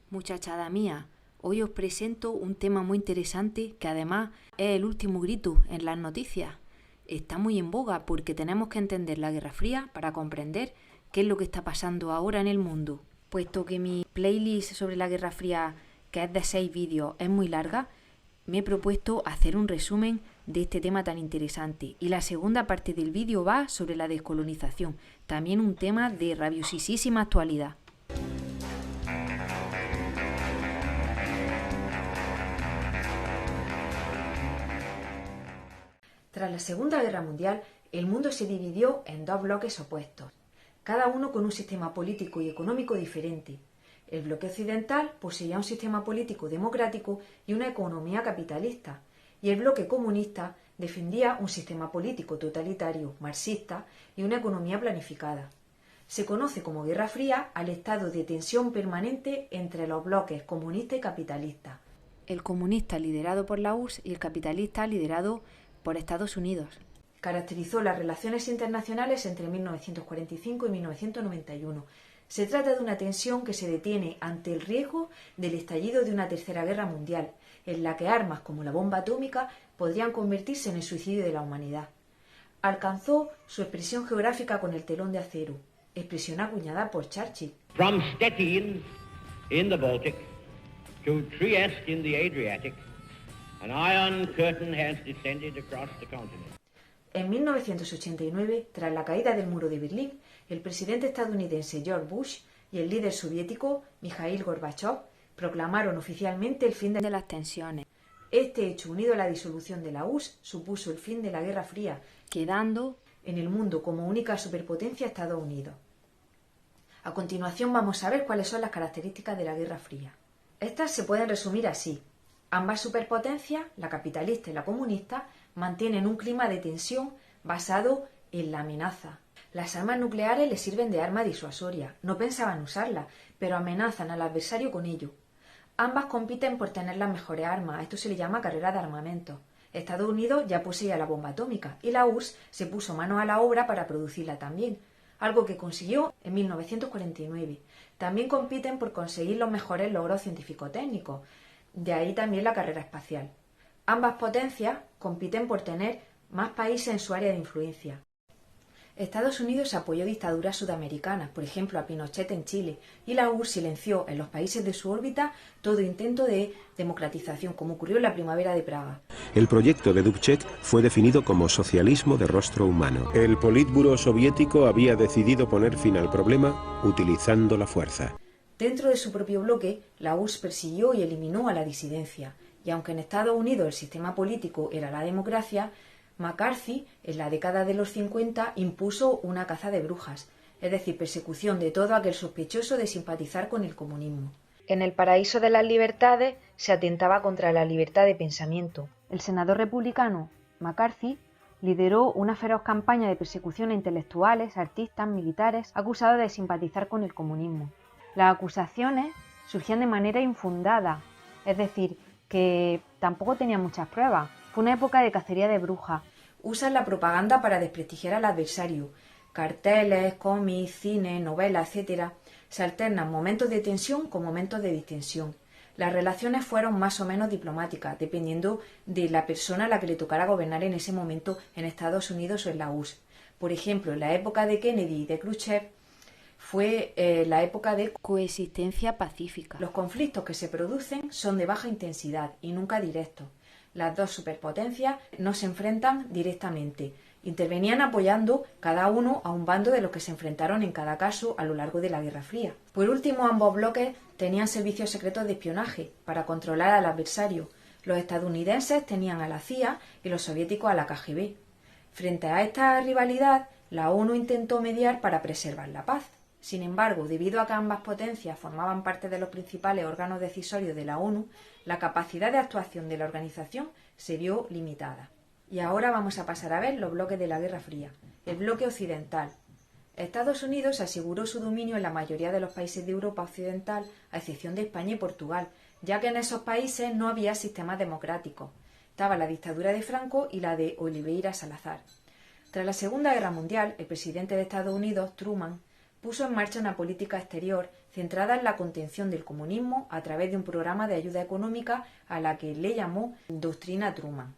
Muchachada mía, hoy os presento un tema muy interesante que además es el último grito en las noticias. Está muy en boga porque tenemos que entender la Guerra Fría para comprender qué es lo que está pasando ahora en el mundo. Puesto que mi playlist sobre la Guerra Fría, que es de 6 vídeos, es muy larga, me he propuesto hacer un resumen de este tema tan interesante. Y la segunda parte del vídeo va sobre la descolonización, también un tema de rabiosísima actualidad. Tras la Segunda Guerra Mundial, el mundo se dividió en dos bloques opuestos, cada uno con un sistema político y económico diferente. El bloque occidental poseía un sistema político democrático y una economía capitalista, y el bloque comunista defendía un sistema político totalitario, marxista y una economía planificada. Se conoce como Guerra Fría al estado de tensión permanente entre los bloques comunista y capitalista. El comunista liderado por la URSS y el capitalista liderado por Estados Unidos. Caracterizó las relaciones internacionales entre 1945 y 1991. Se trata de una tensión que se detiene ante el riesgo del estallido de una tercera guerra mundial, en la que armas como la bomba atómica podrían convertirse en el suicidio de la humanidad. Alcanzó su expresión geográfica con el telón de acero, expresión acuñada por Churchill. From Stettin in the Baltic to Trieste in the Adriatic, an iron curtain has descended across the continent. En 1989, tras la caída del muro de Berlín, el presidente estadounidense George Bush y el líder soviético Mikhail Gorbachev proclamaron oficialmente el fin de las tensiones. Este hecho, unido a la disolución de la URSS, supuso el fin de la Guerra Fría, quedando en el mundo como única superpotencia Estados Unidos. A continuación vamos a ver cuáles son las características de la Guerra Fría. Estas se pueden resumir así. Ambas superpotencias, la capitalista y la comunista, mantienen un clima de tensión basado en la amenaza. Las armas nucleares les sirven de arma disuasoria. No pensaban usarlas, pero amenazan al adversario con ello. Ambas compiten por tener las mejores armas. Esto se le llama carrera de armamento. Estados Unidos ya poseía la bomba atómica y la URSS se puso manos a la obra para producirla también, algo que consiguió en 1949. También compiten por conseguir los mejores logros científico-técnicos. De ahí también la carrera espacial. Ambas potencias compiten por tener más países en su área de influencia. Estados Unidos apoyó dictaduras sudamericanas, por ejemplo a Pinochet en Chile, y la URSS silenció en los países de su órbita todo intento de democratización, como ocurrió en la primavera de Praga. El proyecto de Dubček fue definido como socialismo de rostro humano. El Politburó soviético había decidido poner fin al problema utilizando la fuerza. Dentro de su propio bloque, la URSS persiguió y eliminó a la disidencia, y aunque en Estados Unidos el sistema político era la democracia, McCarthy, en la década de los 50, impuso una caza de brujas, es decir, persecución de todo aquel sospechoso de simpatizar con el comunismo. En el paraíso de las libertades se atentaba contra la libertad de pensamiento. El senador republicano McCarthy lideró una feroz campaña de persecución a intelectuales, artistas, militares, acusados de simpatizar con el comunismo. Las acusaciones surgían de manera infundada, es decir, que tampoco tenía muchas pruebas. Fue una época de cacería de brujas. Usan la propaganda para desprestigiar al adversario. Carteles, cómics, cine, novelas, etc. Se alternan momentos de tensión con momentos de distensión. Las relaciones fueron más o menos diplomáticas, dependiendo de la persona a la que le tocara gobernar en ese momento en Estados Unidos o en la URSS. Por ejemplo, en la época de Kennedy y de Khrushchev, fue la época de coexistencia pacífica. Los conflictos que se producen son de baja intensidad y nunca directos. Las dos superpotencias no se enfrentan directamente. Intervenían apoyando cada uno a un bando de los que se enfrentaron en cada caso a lo largo de la Guerra Fría. Por último, ambos bloques tenían servicios secretos de espionaje para controlar al adversario. Los estadounidenses tenían a la CIA y los soviéticos a la KGB. Frente a esta rivalidad, la ONU intentó mediar para preservar la paz. Sin embargo, debido a que ambas potencias formaban parte de los principales órganos decisorios de la ONU, la capacidad de actuación de la organización se vio limitada. Y ahora vamos a pasar a ver los bloques de la Guerra Fría. El bloque occidental. Estados Unidos aseguró su dominio en la mayoría de los países de Europa occidental, a excepción de España y Portugal, ya que en esos países no había sistemas democráticos. Estaba la dictadura de Franco y la de Oliveira Salazar. Tras la Segunda Guerra Mundial, el presidente de Estados Unidos, Truman, puso en marcha una política exterior centrada en la contención del comunismo a través de un programa de ayuda económica a la que le llamó Doctrina Truman.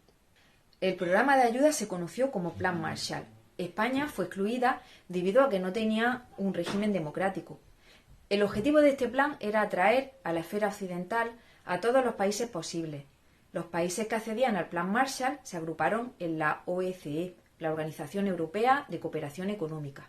El programa de ayuda se conoció como Plan Marshall. España fue excluida debido a que no tenía un régimen democrático. El objetivo de este plan era atraer a la esfera occidental a todos los países posibles. Los países que accedían al Plan Marshall se agruparon en la OECE, la Organización Europea de Cooperación Económica.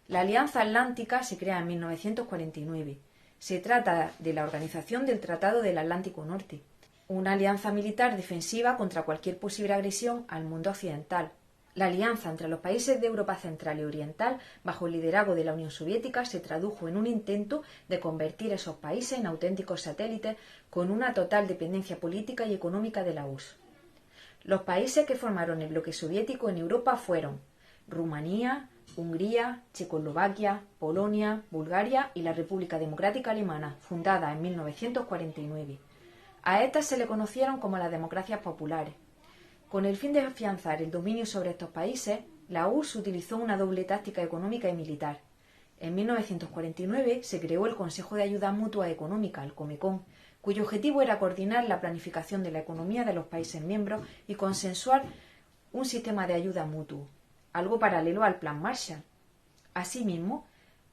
La Alianza Atlántica se crea en 1949. Se trata de la organización del Tratado del Atlántico Norte, una alianza militar defensiva contra cualquier posible agresión al mundo occidental. La alianza entre los países de Europa Central y Oriental, bajo el liderazgo de la Unión Soviética, se tradujo en un intento de convertir esos países en auténticos satélites con una total dependencia política y económica de la URSS. Los países que formaron el bloque soviético en Europa fueron Rumanía, Hungría, Checoslovaquia, Polonia, Bulgaria y la República Democrática Alemana, fundada en 1949. A estas se le conocieron como las democracias populares. Con el fin de afianzar el dominio sobre estos países, la URSS utilizó una doble táctica económica y militar. En 1949 se creó el Consejo de Ayuda Mutua Económica, el Comecon, cuyo objetivo era coordinar la planificación de la economía de los países miembros y consensuar un sistema de ayuda mutuo, algo paralelo al Plan Marshall. Asimismo,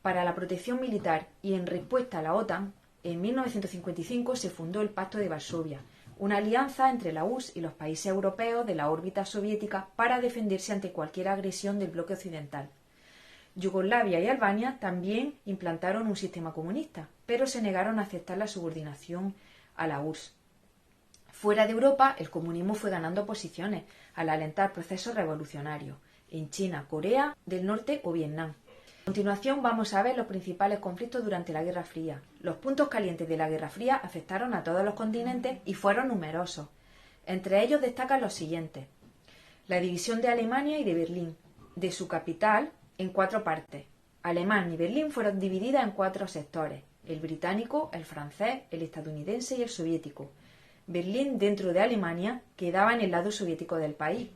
para la protección militar y en respuesta a la OTAN, en 1955 se fundó el Pacto de Varsovia, una alianza entre la URSS y los países europeos de la órbita soviética para defenderse ante cualquier agresión del bloque occidental. Yugoslavia y Albania también implantaron un sistema comunista, pero se negaron a aceptar la subordinación a la URSS. Fuera de Europa, el comunismo fue ganando posiciones al alentar procesos revolucionarios en China, Corea del Norte o Vietnam. A continuación vamos a ver los principales conflictos durante la Guerra Fría. Los puntos calientes de la Guerra Fría afectaron a todos los continentes y fueron numerosos. Entre ellos destacan los siguientes: la división de Alemania y de Berlín, de su capital, en 4 partes. Alemania y Berlín fueron divididas en 4 sectores: el británico, el francés, el estadounidense y el soviético. Berlín, dentro de Alemania, quedaba en el lado soviético del país.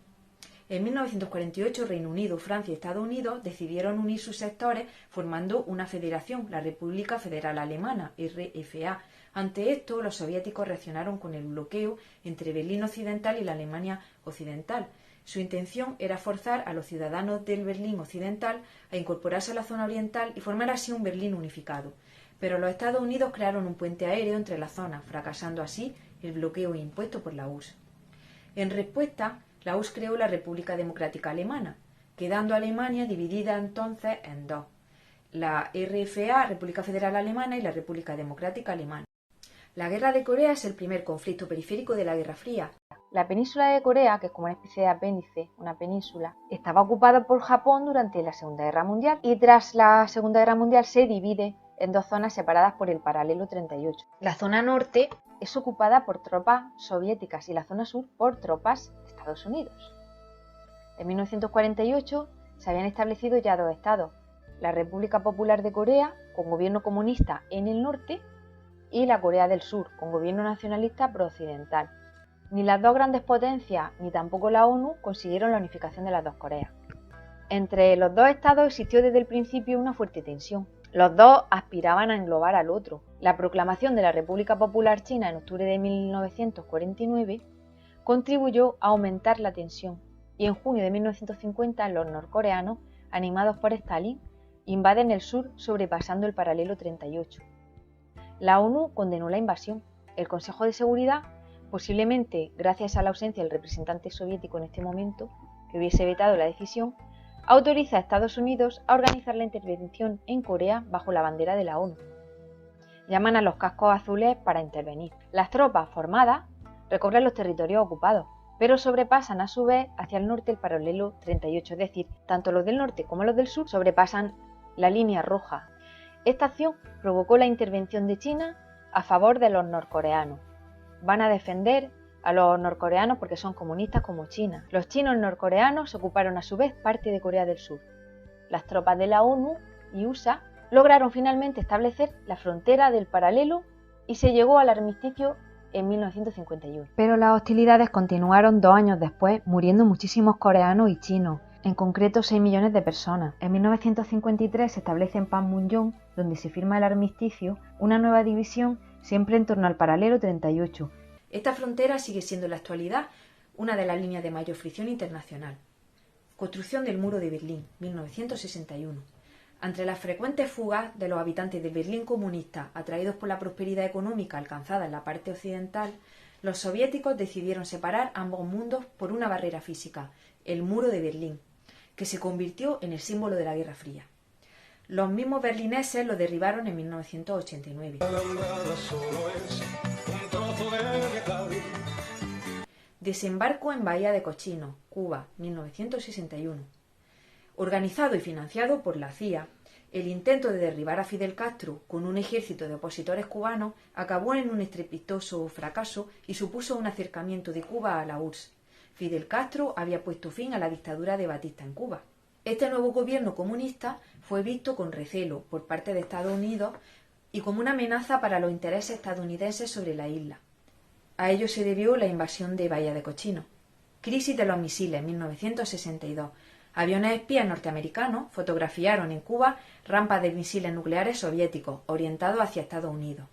En 1948, Reino Unido, Francia y Estados Unidos decidieron unir sus sectores formando una federación, la República Federal Alemana, RFA. Ante esto, los soviéticos reaccionaron con el bloqueo entre Berlín Occidental y la Alemania Occidental. Su intención era forzar a los ciudadanos del Berlín Occidental a incorporarse a la zona oriental y formar así un Berlín unificado. Pero los Estados Unidos crearon un puente aéreo entre las zonas, fracasando así el bloqueo impuesto por la URSS. En respuesta, la URSS creó la República Democrática Alemana, quedando Alemania dividida entonces en 2, la RFA, República Federal Alemana, y la República Democrática Alemana. La Guerra de Corea es el primer conflicto periférico de la Guerra Fría. La península de Corea, que es como una especie de apéndice, una península, estaba ocupada por Japón durante la Segunda Guerra Mundial y tras la Segunda Guerra Mundial se divide en 2 zonas separadas por el paralelo 38. La zona norte es ocupada por tropas soviéticas y la zona sur por tropas de Estados Unidos. En 1948 se habían establecido ya 2 estados: la República Popular de Corea, con gobierno comunista en el norte, y la Corea del Sur, con gobierno nacionalista prooccidental. Ni las 2 grandes potencias, ni tampoco la ONU, consiguieron la unificación de las 2 Coreas. Entre los 2 estados existió desde el principio una fuerte tensión. Los 2 aspiraban a englobar al otro. La proclamación de la República Popular China en octubre de 1949 contribuyó a aumentar la tensión, y en junio de 1950 los norcoreanos, animados por Stalin, invaden el sur sobrepasando el paralelo 38. La ONU condenó la invasión. El Consejo de Seguridad, posiblemente gracias a la ausencia del representante soviético en este momento, que hubiese vetado la decisión, autoriza a Estados Unidos a organizar la intervención en Corea bajo la bandera de la ONU. Llaman a los cascos azules para intervenir. Las tropas formadas recorren los territorios ocupados, pero sobrepasan a su vez hacia el norte el paralelo 38, es decir, tanto los del norte como los del sur sobrepasan la línea roja. Esta acción provocó la intervención de China a favor de los norcoreanos. Van a defender a los norcoreanos porque son comunistas como China. Los chinos norcoreanos ocuparon a su vez parte de Corea del Sur. Las tropas de la ONU y USA lograron finalmente establecer la frontera del paralelo y se llegó al armisticio en 1951. Pero las hostilidades continuaron 2 años después, muriendo muchísimos coreanos y chinos. en concreto 6 millones de personas. En 1953 se establece en Panmunjom, donde se firma el armisticio, una nueva división siempre en torno al paralelo 38. Esta frontera sigue siendo en la actualidad una de las líneas de mayor fricción internacional. Construcción del muro de Berlín, 1961. Ante las frecuentes fugas de los habitantes de Berlín comunista, atraídos por la prosperidad económica alcanzada en la parte occidental, los soviéticos decidieron separar ambos mundos por una barrera física, el muro de Berlín, que se convirtió en el símbolo de la Guerra Fría. Los mismos berlineses lo derribaron en 1989. Desembarco en Bahía de Cochinos, Cuba, 1961. Organizado y financiado por la CIA, el intento de derribar a Fidel Castro con un ejército de opositores cubanos acabó en un estrepitoso fracaso y supuso un acercamiento de Cuba a la URSS. Fidel Castro había puesto fin a la dictadura de Batista en Cuba. Este nuevo gobierno comunista fue visto con recelo por parte de Estados Unidos y como una amenaza para los intereses estadounidenses sobre la isla. A ello se debió la invasión de Bahía de Cochinos. Crisis de los misiles, 1962. Aviones espías norteamericanos fotografiaron en Cuba rampas de misiles nucleares soviéticos orientados hacia Estados Unidos.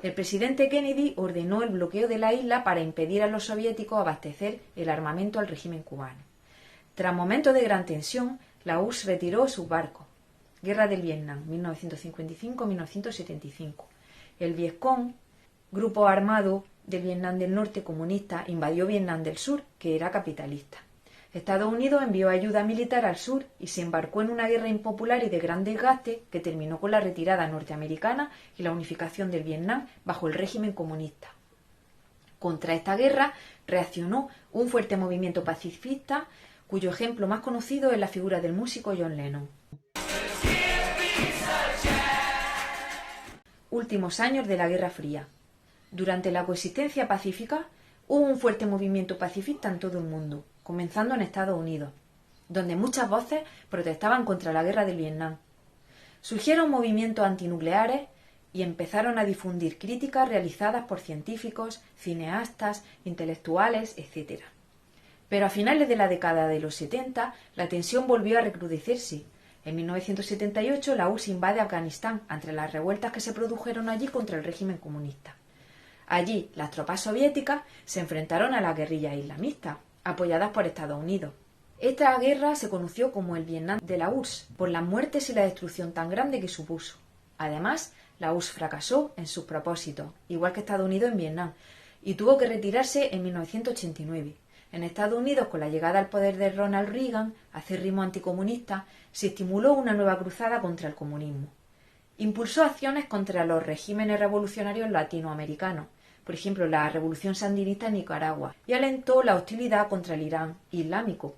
El presidente Kennedy ordenó el bloqueo de la isla para impedir a los soviéticos abastecer el armamento al régimen cubano. Tras momentos de gran tensión, la URSS retiró sus barcos. Guerra del Vietnam, 1955-1975. El Vietcong, grupo armado del Vietnam del Norte comunista, invadió Vietnam del Sur, que era capitalista. Estados Unidos envió ayuda militar al sur y se embarcó en una guerra impopular y de gran desgaste que terminó con la retirada norteamericana y la unificación del Vietnam bajo el régimen comunista. Contra esta guerra reaccionó un fuerte movimiento pacifista, cuyo ejemplo más conocido es la figura del músico John Lennon. Últimos años de la Guerra Fría. Durante la coexistencia pacífica hubo un fuerte movimiento pacifista en todo el mundo, comenzando en Estados Unidos, donde muchas voces protestaban contra la guerra del Vietnam. Surgieron movimientos antinucleares y empezaron a difundir críticas realizadas por científicos, cineastas, intelectuales, etc. Pero a finales de la década de los 70, la tensión volvió a recrudecerse. En 1978, la URSS invade Afganistán ante las revueltas que se produjeron allí contra el régimen comunista. Allí, las tropas soviéticas se enfrentaron a las guerrillas islamistas, apoyadas por Estados Unidos. Esta guerra se conoció como el Vietnam de la URSS, por las muertes y la destrucción tan grande que supuso. Además, la URSS fracasó en sus propósitos, igual que Estados Unidos en Vietnam, y tuvo que retirarse en 1989. En Estados Unidos, con la llegada al poder de Ronald Reagan, acérrimo anticomunista, se estimuló una nueva cruzada contra el comunismo. Impulsó acciones contra los regímenes revolucionarios latinoamericanos, por ejemplo la revolución sandinista en Nicaragua, y alentó la hostilidad contra el Irán islámico.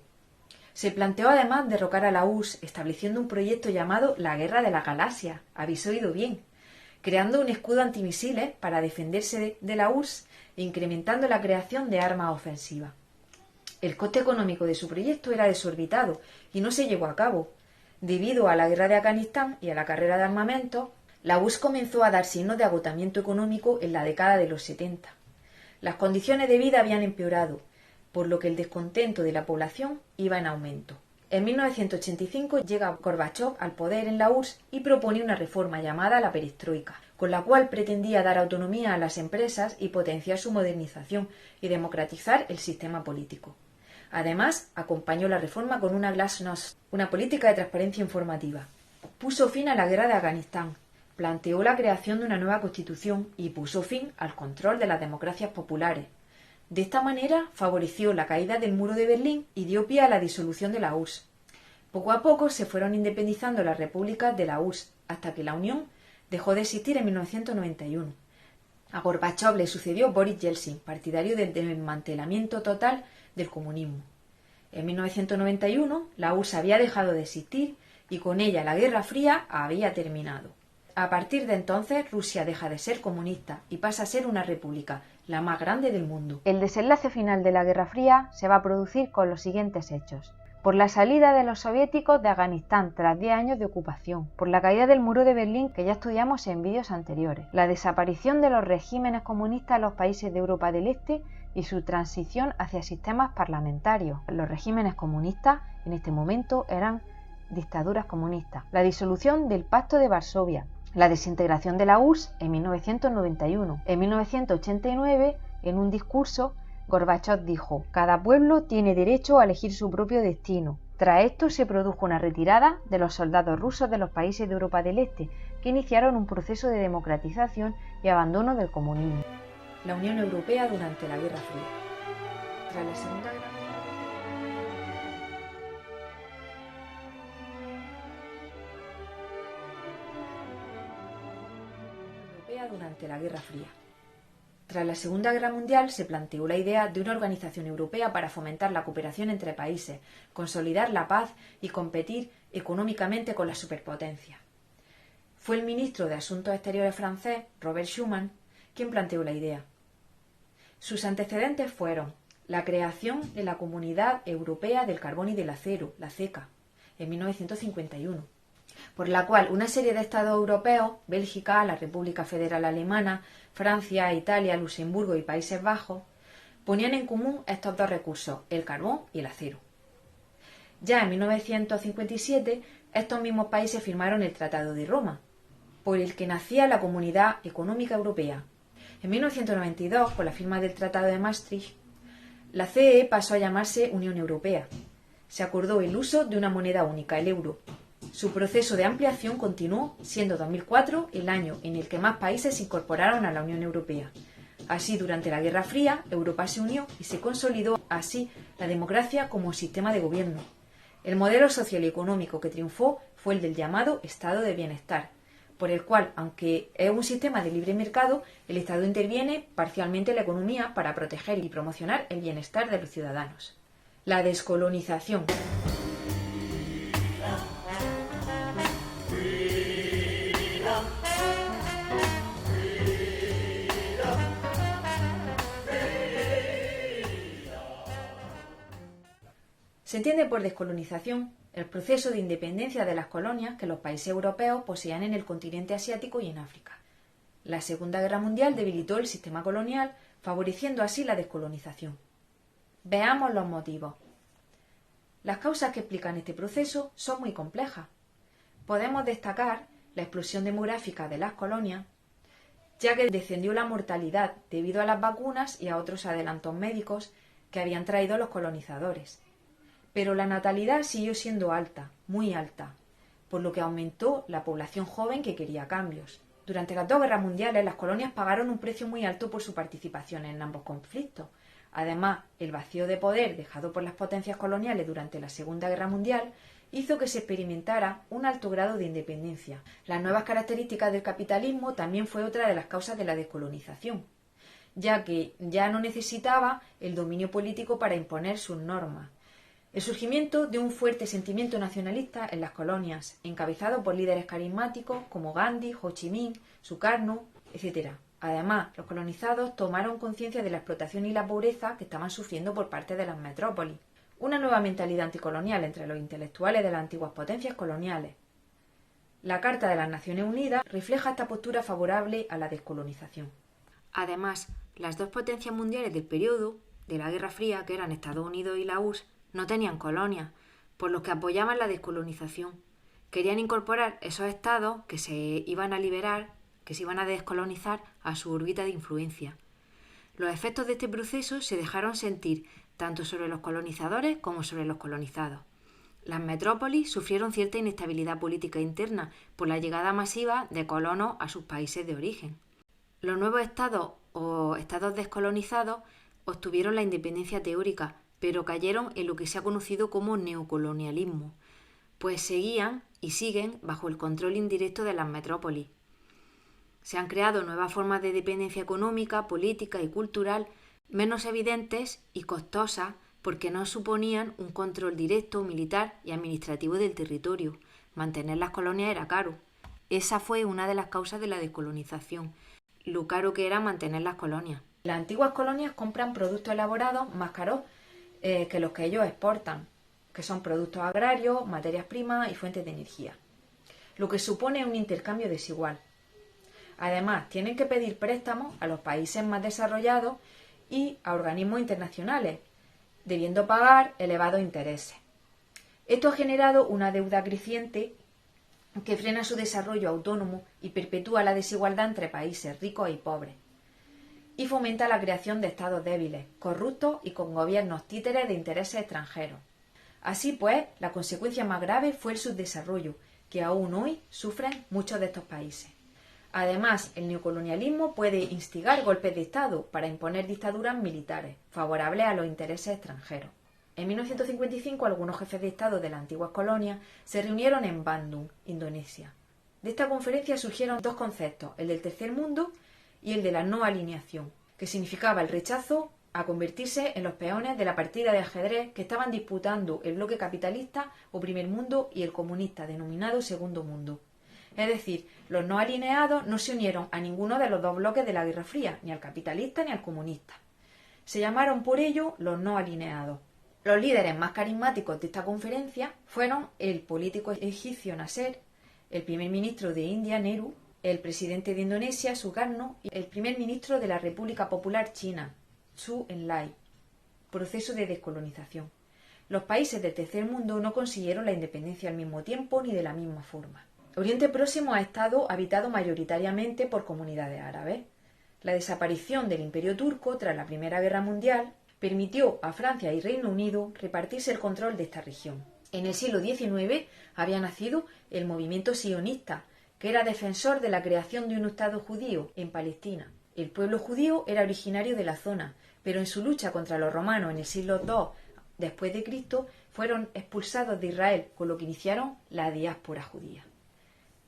Se planteó además derrocar a la URSS estableciendo un proyecto llamado la Guerra de la Galaxia, habéis oído bien, creando un escudo antimisiles para defenderse de la URSS e incrementando la creación de armas ofensivas. El coste económico de su proyecto era desorbitado y no se llevó a cabo. Debido a la guerra de Afganistán y a la carrera de armamento, la URSS comenzó a dar signos de agotamiento económico en la década de los 70. Las condiciones de vida habían empeorado, por lo que el descontento de la población iba en aumento. En 1985 llega Gorbachov al poder en la URSS y propone una reforma llamada la perestroika, con la cual pretendía dar autonomía a las empresas y potenciar su modernización y democratizar el sistema político. Además, acompañó la reforma con una glasnost, una política de transparencia informativa. Puso fin a la guerra de Afganistán, planteó la creación de una nueva constitución y puso fin al control de las democracias populares. De esta manera favoreció la caída del muro de Berlín y dio pie a la disolución de la URSS. Poco a poco se fueron independizando las repúblicas de la URSS, hasta que la Unión dejó de existir en 1991. A Gorbachov le sucedió Boris Yeltsin, partidario del desmantelamiento total del comunismo. En 1991 la URSS había dejado de existir y con ella la Guerra Fría había terminado. A partir de entonces Rusia deja de ser comunista y pasa a ser una república, la más grande del mundo. El desenlace final de la Guerra Fría se va a producir con los siguientes hechos. por la salida de los soviéticos de Afganistán tras 10 años de ocupación, por la caída del muro de Berlín que ya estudiamos en vídeos anteriores, la desaparición de los regímenes comunistas en los países de Europa del Este y su transición hacia sistemas parlamentarios. Los regímenes comunistas en este momento eran dictaduras comunistas, la disolución del Pacto de Varsovia, la desintegración de la URSS en 1991. En 1989, en un discurso, Gorbachov dijo: «Cada pueblo tiene derecho a elegir su propio destino». Tras esto se produjo una retirada de los soldados rusos de los países de Europa del Este, que iniciaron un proceso de democratización y abandono del comunismo. La Unión Europea durante la Guerra Fría. Tras la Segunda Guerra durante la Guerra Fría. Tras la Segunda Guerra Mundial se planteó la idea de una organización europea para fomentar la cooperación entre países, consolidar la paz y competir económicamente con las superpotencias. Fue el ministro de Asuntos Exteriores francés, Robert Schuman, quien planteó la idea. Sus antecedentes fueron la creación de la Comunidad Europea del Carbón y del Acero, la CECA, en 1951, por la cual una serie de estados europeos, Bélgica, la República Federal Alemana, Francia, Italia, Luxemburgo y Países Bajos, ponían en común estos dos recursos, el carbón y el acero. Ya en 1957, estos mismos países firmaron el Tratado de Roma, por el que nacía la Comunidad Económica Europea. En 1992, con la firma del Tratado de Maastricht, la CE pasó a llamarse Unión Europea. Se acordó el uso de una moneda única, el euro. Su proceso de ampliación continuó, siendo 2004 el año en el que más países se incorporaron a la Unión Europea. Así, durante la Guerra Fría, Europa se unió y se consolidó así la democracia como sistema de gobierno. El modelo social y económico que triunfó fue el del llamado Estado de Bienestar, por el cual, aunque es un sistema de libre mercado, el Estado interviene parcialmente en la economía para proteger y promocionar el bienestar de los ciudadanos. La descolonización. Se entiende por descolonización el proceso de independencia de las colonias que los países europeos poseían en el continente asiático y en África. La Segunda Guerra Mundial debilitó el sistema colonial, favoreciendo así la descolonización. Veamos los motivos. Las causas que explican este proceso son muy complejas. Podemos destacar la explosión demográfica de las colonias, ya que descendió la mortalidad debido a las vacunas y a otros adelantos médicos que habían traído los colonizadores. Pero la natalidad siguió siendo alta, muy alta, por lo que aumentó la población joven que quería cambios. Durante las dos guerras mundiales, las colonias pagaron un precio muy alto por su participación en ambos conflictos. Además, el vacío de poder dejado por las potencias coloniales durante la Segunda Guerra Mundial hizo que se experimentara un alto grado de independencia. Las nuevas características del capitalismo también fue otra de las causas de la descolonización, ya que ya no necesitaba el dominio político para imponer sus normas. El surgimiento de un fuerte sentimiento nacionalista en las colonias, encabezado por líderes carismáticos como Gandhi, Ho Chi Minh, Sukarno, etc. Además, los colonizados tomaron conciencia de la explotación y la pobreza que estaban sufriendo por parte de las metrópolis. Una nueva mentalidad anticolonial entre los intelectuales de las antiguas potencias coloniales. La Carta de las Naciones Unidas refleja esta postura favorable a la descolonización. Además, las dos potencias mundiales del periodo de la Guerra Fría, que eran Estados Unidos y la URSS, no tenían colonias, por lo que apoyaban la descolonización. Querían incorporar esos estados que se iban a liberar, que se iban a descolonizar, a su órbita de influencia. Los efectos de este proceso se dejaron sentir tanto sobre los colonizadores como sobre los colonizados. Las metrópolis sufrieron cierta inestabilidad política interna por la llegada masiva de colonos a sus países de origen. Los nuevos estados o estados descolonizados obtuvieron la independencia teórica, pero cayeron en lo que se ha conocido como neocolonialismo, pues seguían y siguen bajo el control indirecto de las metrópolis. Se han creado nuevas formas de dependencia económica, política y cultural menos evidentes y costosas porque no suponían un control directo, militar y administrativo del territorio. Mantener las colonias era caro. Esa fue una de las causas de la descolonización, lo caro que era mantener las colonias. Las antiguas colonias compran productos elaborados más caros que los que ellos exportan. que son productos agrarios, materias primas y fuentes de energía, lo que supone un intercambio desigual. Además, tienen que pedir préstamos a los países más desarrollados y a organismos internacionales, debiendo pagar elevados intereses. Esto ha generado una deuda creciente que frena su desarrollo autónomo y perpetúa la desigualdad entre países ricos y pobres, y fomenta la creación de estados débiles, corruptos y con gobiernos títeres de intereses extranjeros. Así pues, la consecuencia más grave fue el subdesarrollo, que aún hoy sufren muchos de estos países. Además, el neocolonialismo puede instigar golpes de Estado para imponer dictaduras militares, favorables a los intereses extranjeros. En 1955, algunos jefes de Estado de las antiguas colonias se reunieron en Bandung, Indonesia. De esta conferencia surgieron dos conceptos, el del tercer mundo y el de la no alineación, que significaba el rechazo a convertirse en los peones de la partida de ajedrez que estaban disputando el bloque capitalista o primer mundo y el comunista denominado segundo mundo. Es decir, los no alineados no se unieron a ninguno de los dos bloques de la Guerra Fría, ni al capitalista ni al comunista. Se llamaron por ello los no alineados. Los líderes más carismáticos de esta conferencia fueron el político egipcio Nasser, el primer ministro de India Nehru, el presidente de Indonesia Sukarno y el primer ministro de la República Popular China, Zhou Enlai. Proceso de descolonización. Los países del tercer mundo no consiguieron la independencia al mismo tiempo ni de la misma forma. Oriente Próximo ha estado habitado mayoritariamente por comunidades árabes. La desaparición del Imperio turco tras la Primera Guerra Mundial permitió a Francia y Reino Unido repartirse el control de esta región. En el siglo XIX había nacido el movimiento sionista, que era defensor de la creación de un Estado judío en Palestina. El pueblo judío era originario de la zona, pero en su lucha contra los romanos en el siglo II después de Cristo fueron expulsados de Israel, con lo que iniciaron la diáspora judía.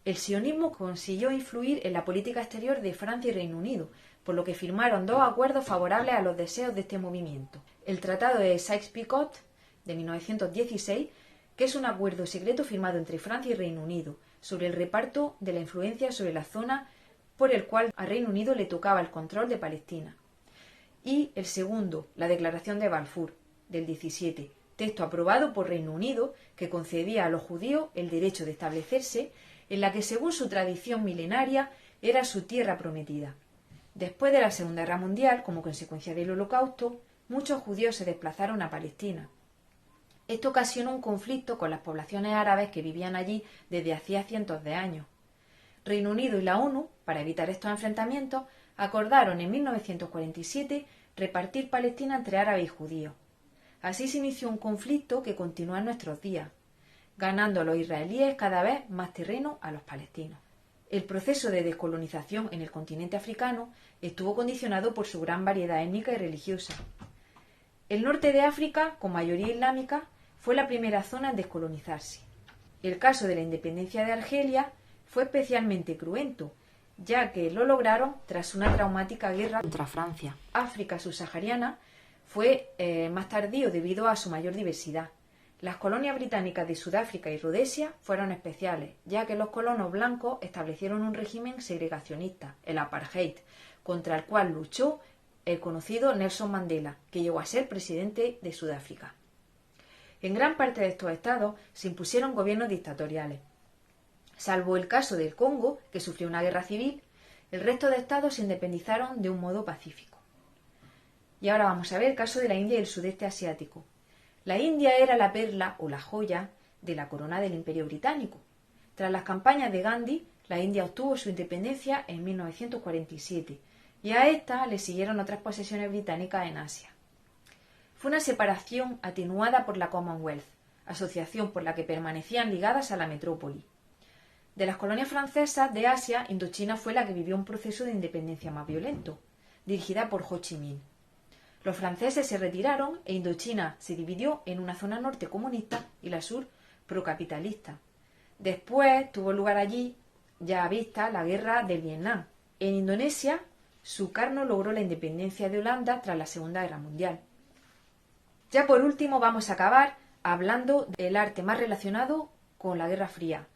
El sionismo consiguió influir en la política exterior de Francia y Reino Unido, por lo que firmaron dos acuerdos favorables a los deseos de este movimiento. El Tratado de Sykes-Picot de 1916, que es un acuerdo secreto firmado entre Francia y Reino Unido sobre el reparto de la influencia sobre la zona, por el cual a Reino Unido le tocaba el control de Palestina. Y el segundo, la Declaración de Balfour del 17, texto aprobado por Reino Unido que concedía a los judíos el derecho de establecerse en la que, según su tradición milenaria, era su tierra prometida. Después de la Segunda Guerra Mundial, como consecuencia del Holocausto, muchos judíos se desplazaron a Palestina. Esto ocasionó un conflicto con las poblaciones árabes que vivían allí desde hacía cientos de años. Reino Unido y la ONU, para evitar estos enfrentamientos, acordaron en 1947 repartir Palestina entre árabes y judíos. Así se inició un conflicto que continúa en nuestros días, ganando a los israelíes cada vez más terreno a los palestinos. El proceso de descolonización en el continente africano estuvo condicionado por su gran variedad étnica y religiosa. El norte de África, con mayoría islámica, fue la primera zona en descolonizarse. El caso de la independencia de Argelia fue especialmente cruento, ya que lo lograron tras una traumática guerra contra Francia. África subsahariana fue más tardío debido a su mayor diversidad. Las colonias británicas de Sudáfrica y Rodesia fueron especiales, ya que los colonos blancos establecieron un régimen segregacionista, el apartheid, contra el cual luchó el conocido Nelson Mandela, que llegó a ser presidente de Sudáfrica. En gran parte de estos estados se impusieron gobiernos dictatoriales. Salvo el caso del Congo, que sufrió una guerra civil, el resto de estados se independizaron de un modo pacífico. Y ahora vamos a ver el caso de la India y el sudeste asiático. La India era la perla o la joya de la corona del Imperio Británico. Tras las campañas de Gandhi, la India obtuvo su independencia en 1947 y a esta le siguieron otras posesiones británicas en Asia. Fue una separación atenuada por la Commonwealth, asociación por la que permanecían ligadas a la metrópoli. De las colonias francesas de Asia, Indochina fue la que vivió un proceso de independencia más violento, dirigida por Ho Chi Minh. Los franceses se retiraron e Indochina se dividió en una zona norte comunista y la sur procapitalista. Después tuvo lugar allí, ya vista, la guerra del Vietnam. En Indonesia, Sukarno logró la independencia de Holanda tras la Segunda Guerra Mundial. Ya por último vamos a acabar hablando del arte más relacionado con la Guerra Fría.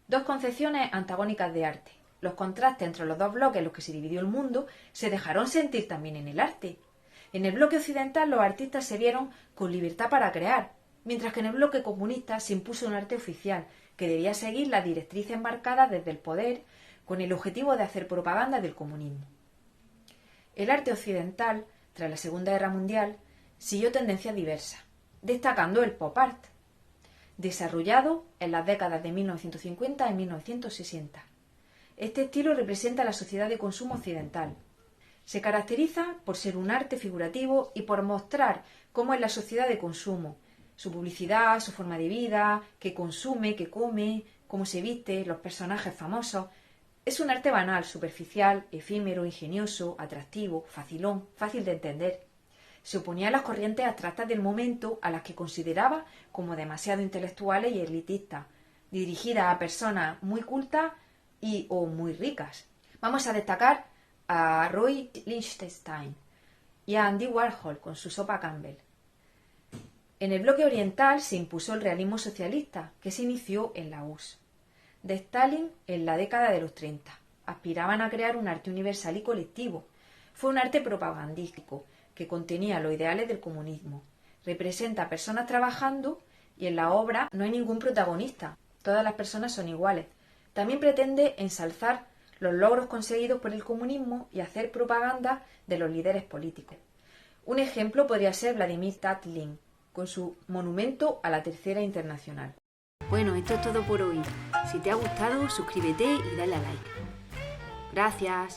Dos concepciones antagónicas de arte. Los contrastes entre los dos bloques en los que se dividió el mundo se dejaron sentir también en el arte. En el bloque occidental los artistas se vieron con libertad para crear, mientras que en el bloque comunista se impuso un arte oficial que debía seguir las directrices marcadas desde el poder con el objetivo de hacer propaganda del comunismo. El arte occidental, tras la Segunda Guerra Mundial, siguió tendencias diversas, destacando el pop art, desarrollado en las décadas de 1950 y 1960. Este estilo representa la sociedad de consumo occidental. Se caracteriza por ser un arte figurativo y por mostrar cómo es la sociedad de consumo, su publicidad, su forma de vida, qué consume, qué come, cómo se viste, los personajes famosos. Es un arte banal, superficial, efímero, ingenioso, atractivo, facilón, fácil de entender. Se oponía a las corrientes abstractas del momento a las que consideraba como demasiado intelectuales y elitistas, dirigidas a personas muy cultas y o muy ricas. Vamos a destacar a Roy Lichtenstein y a Andy Warhol con su sopa Campbell. En el bloque oriental se impuso el realismo socialista, que se inició en la URSS, de Stalin en la década de los 30. Aspiraban a crear un arte universal y colectivo. Fue un arte propagandístico que contenía los ideales del comunismo. Representa a personas trabajando y en la obra no hay ningún protagonista. Todas las personas son iguales. También pretende ensalzar los logros conseguidos por el comunismo y hacer propaganda de los líderes políticos. Un ejemplo podría ser Vladimir Tatlin, con su monumento a la Tercera Internacional. Bueno, esto es todo por hoy. Si te ha gustado, suscríbete y dale a like. Gracias.